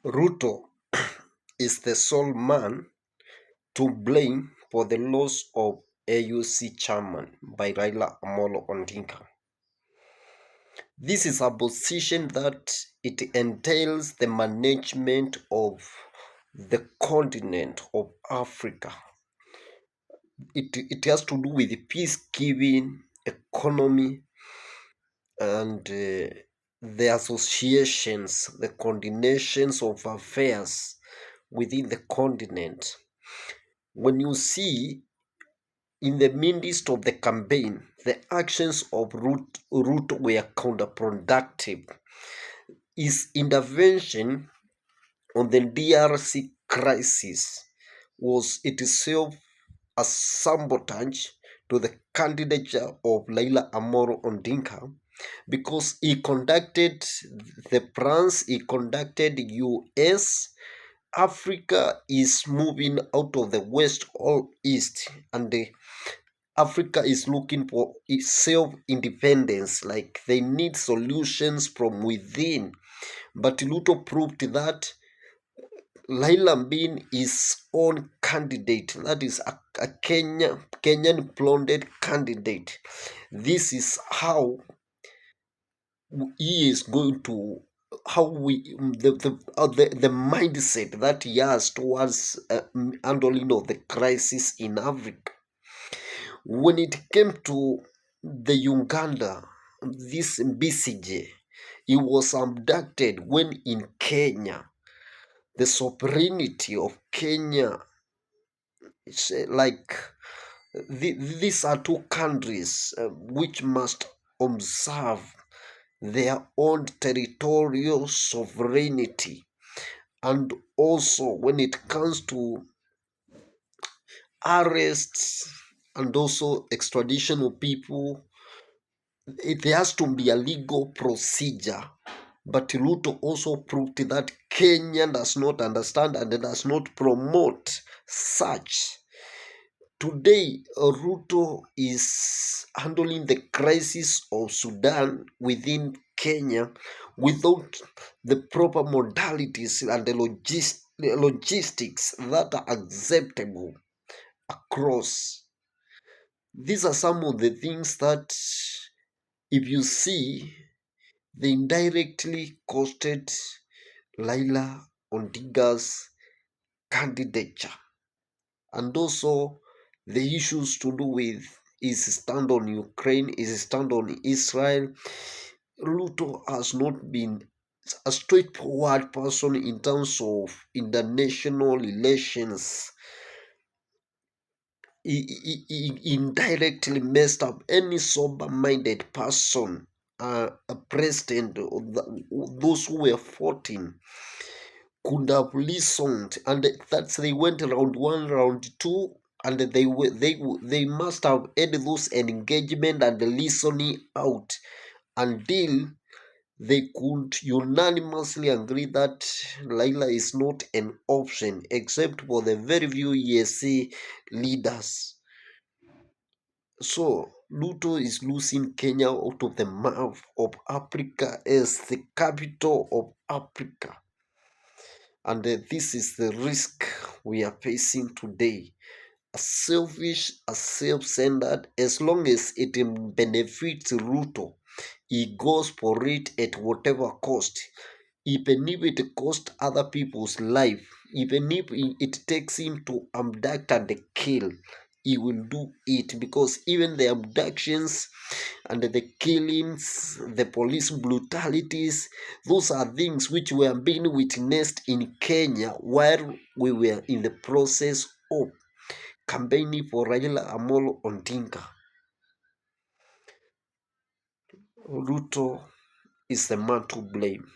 RUTO is the sole man to blame for the loss of AUC chairman by Raila Odinga. This is a position that it entails the management of the continent of Africa. It has to do with peacekeeping, economy, and the associations, the coordinations of affairs within the continent. When you see in the midst of the campaign, the actions of Ruto were counterproductive. His intervention on the DRC crisis was itself a sabotage to the candidature of Raila Odinga because he conducted he conducted US. Africa is moving out of the west or east, and Africa is looking for self-independence, like they need solutions from within. But Luto proved that Laila being his own candidate, that is a Kenyan blonde candidate. This is how he is going to how we the mindset that he has towards handling of the crisis in Africa. When it came to the Uganda, this BCJ, he was abducted when in Kenya. The sovereignty of Kenya, like these are two countries which must observe their own territorial sovereignty. And also, when it comes to arrests and also extradition of people, it has to be a legal procedure. But Ruto also proved that Kenya does not understand and does not promote such. Today, Ruto is handling the crisis of Sudan within Kenya without the proper modalities and the logistics that are acceptable across. These are some of the things that, if you see, they indirectly costed Raila Odinga's candidature. And also the issues to do with his stand on Ukraine, his stand on Israel. Ruto has not been a straightforward person in terms of international relations. He indirectly messed up any sober-minded person, a president, or those who were voting could have listened, and that's they went round one, round two, and they must have had those engagement and listening out until they could unanimously agree that Laila is not an option except for the very few ESA leaders. So Luto is losing Kenya out of the map of Africa as the capital of Africa. And this is the risk we are facing today. A selfish, a self-centered, as long as it benefits Ruto, he goes for it at whatever cost. Even if it costs other people's life, even if it takes him to abduct and kill, he will do it, because even the abductions and the killings, the police brutalities, those are things which were being witnessed in Kenya while we were in the process of campaigning for Raila Odinga. Ruto is the man to blame.